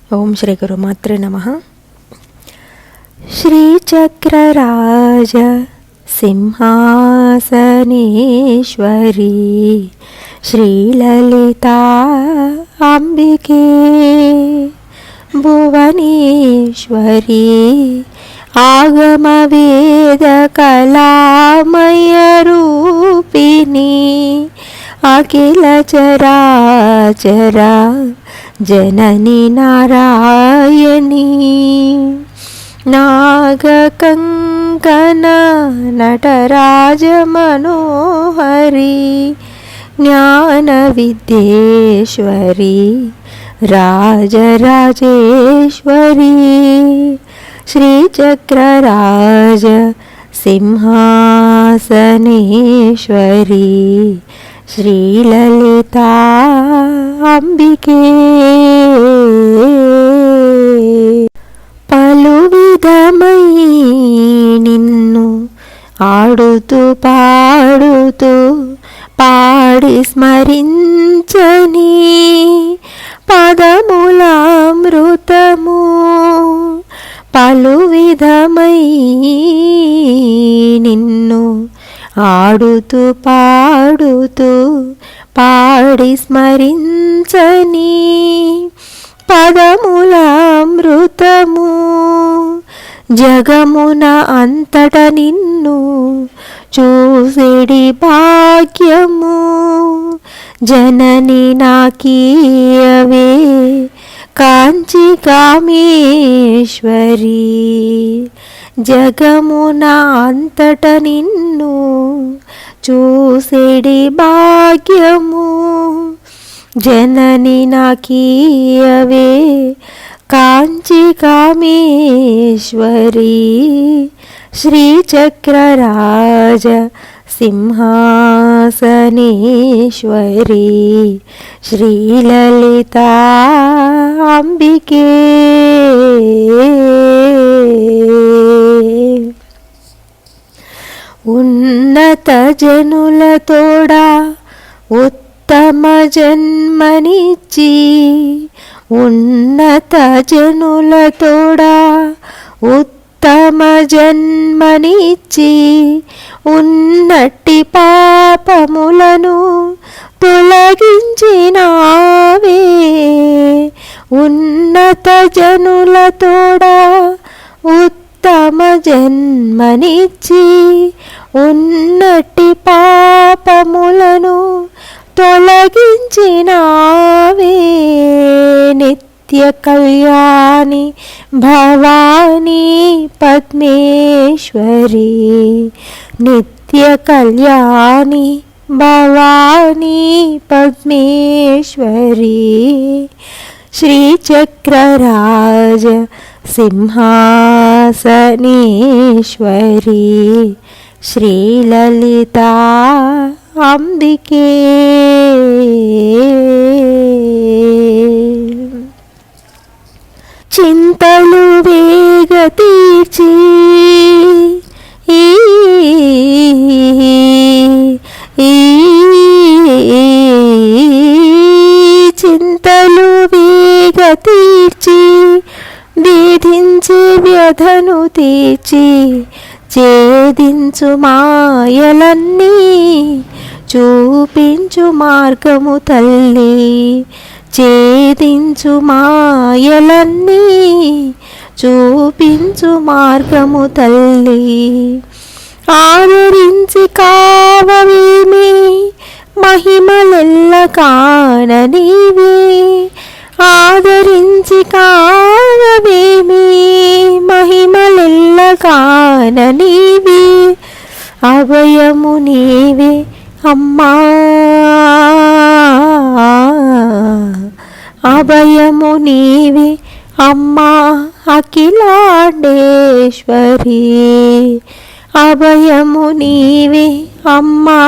ఓం శ్రీ గురుమాత్రే నమః. శ్రీచక్రరాజ సింహాసనేశ్వరీ శ్రీలలితా అంబికే భువనేశ్వరీ ఆగమవేద కళామయ రూపిణి అఖిల చరాచరా జనని నారాయణి నాగకంకణ నటరాజ మనోహరి జ్ఞాన విద్యేశ్వరి రాజరాజేశ్వరి శ్రీచక్రరాజ సింహాసనేశ్వరి శ్రీలలితా అంబికే పలు విధమై నిన్ను ఆడుతూ పాడి స్మరించని పదములామృతము పలు విధమై నిన్ను ఆడుతూ పాడి స్మరించని పదములామృతము జగమున అంతట నిన్ను చూసేడి భాగ్యము జనని నాకీయవే కాంచి కామేశ్వరి జగమున అంతట నిన్ను చూసేడి భాగ్యము జనని నాకీయవే కాంచి కామేశ్వరి శ్రీచక్రరాజ సింహాసనేశ్వరి శ్రీలలితా అంబికే ఉన్నత జనుల తోడా ఉత్తమ జన్మనిచ్చి ఉన్నత జనుల తోడా ఉత్తమ జన్మనిచ్చి ఉన్నట్టి పాపములను తొలగించినావే ఉన్నత జనుల తోడా ఉత్తమ జన్మనిచ్చి ఉన్నట్టి పాపములను తొలగించినావే నిత్య కళ్యాణి భవానీ పద్మేశ్వరి నిత్య కళ్యాణి భవానీ పద్మేశ్వరి శ్రీచక్రరాజ సింహాసనేశ్వరి శ్రీలలితా అంబికే చింతలు వేగ తీర్చి చింతలు వేగ తీర్చి వేధించి వ్యధను తీర్చి ఛేదించు మాయలన్నీ చూపించు మార్గము తల్లి ఛేదించు మాయలన్నీ చూపించు మార్గము తల్లి ఆదరించి కావవేమి మహిమలెల్ల కాన నీవే ఆదరించి కావవేమి మహిమలెల్ల కాన నీవే అభయము నీవే అమ్మా అభయము నీవే అమ్మా అఖిలాండేశ్వరి అభయము నీవే అమ్మా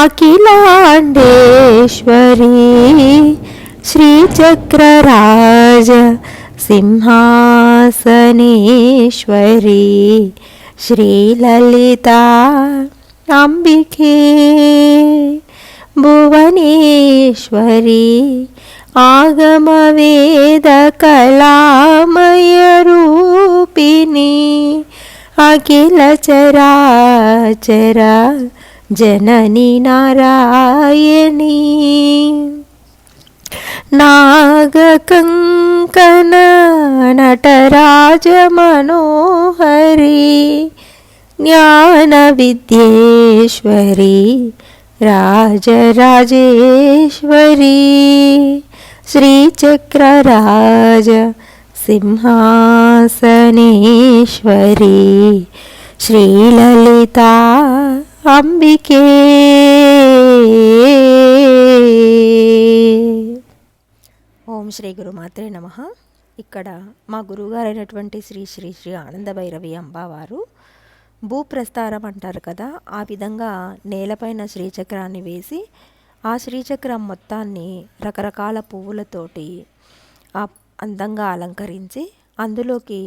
అఖిలాండేశ్వరి శ్రీచక్రరాజ సింహాసనేశ్వరి శ్రీలలితా అంబికే భువనేశ్వరి ఆగమవేద కళామయ రూపిణి అఖిల చరాచర జనని నారాయణి నాగకంకణ నటరాజ మనోహరి జ్ఞాన విద్యేశ్వరి రాజరాజేశ్వరి శ్రీచక్రరాజ సింహాసనేశ్వరి శ్రీలలిత అంబికే. ఓం శ్రీ గురుమాత్రే నమః. ఇక్కడ మా గురువుగారైనటువంటి శ్రీ శ్రీ శ్రీ ఆనంద భైరవి అంబావారు భూప్రస్థారం అంటారు కదా, ఆ విధంగా నేలపైన శ్రీచక్రాన్ని వేసి ఆ శ్రీచక్రం మొత్తాన్ని రకరకాల పువ్వులతోటి అందంగా అలంకరించి అందులోకి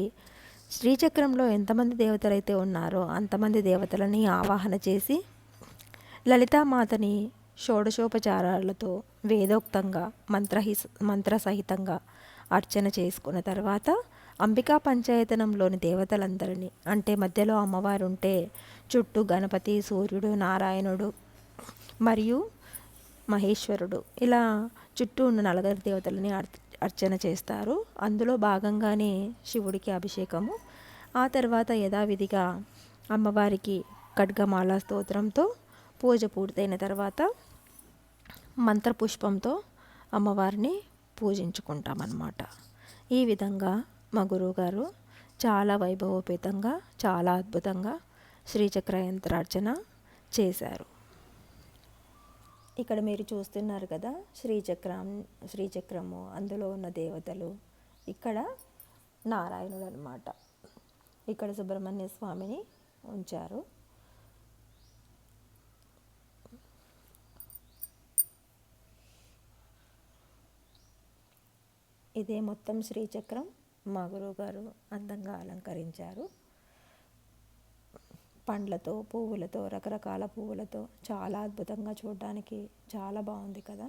శ్రీచక్రంలో ఎంతమంది దేవతలైతే ఉన్నారో అంతమంది దేవతలని ఆవాహన చేసి లలితామాతని షోడశోపచారాలతో వేదోక్తంగా మంత్రసహితంగా అర్చన చేసుకున్న తర్వాత అంబికా పంచాయతనంలోని దేవతలందరినీ, అంటే మధ్యలో అమ్మవారు ఉంటే చుట్టూ గణపతి, సూర్యుడు, నారాయణుడు మరియు మహేశ్వరుడు, ఇలా చుట్టూ ఉన్న నలుగురు దేవతలని అర్చన చేస్తారు. అందులో భాగంగానే శివుడికి అభిషేకము. ఆ తర్వాత యథావిధిగా అమ్మవారికి ఖడ్గమాల స్తోత్రంతో పూజ పూర్తయిన తర్వాత మంత్రపుష్పంతో అమ్మవారిని పూజించుకుంటామన్నమాట. ఈ విధంగా మా గురువుగారు చాలా వైభవోపేతంగా, చాలా అద్భుతంగా శ్రీచక్ర యంత్రార్చన చేశారు. ఇక్కడ మీరు చూస్తున్నారు కదా శ్రీచక్రము, అందులో ఉన్న దేవతలు. ఇక్కడ నారాయణుడు అన్నమాట. ఇక్కడ సుబ్రహ్మణ్య స్వామిని ఉంచారు. ఇదే మొత్తం శ్రీచక్రం మా గురువుగారు అందంగా అలంకరించారు. పండ్లతో, పువ్వులతో, రకరకాల పువ్వులతో చాలా అద్భుతంగా చూడడానికి చాలా బాగుంది కదా.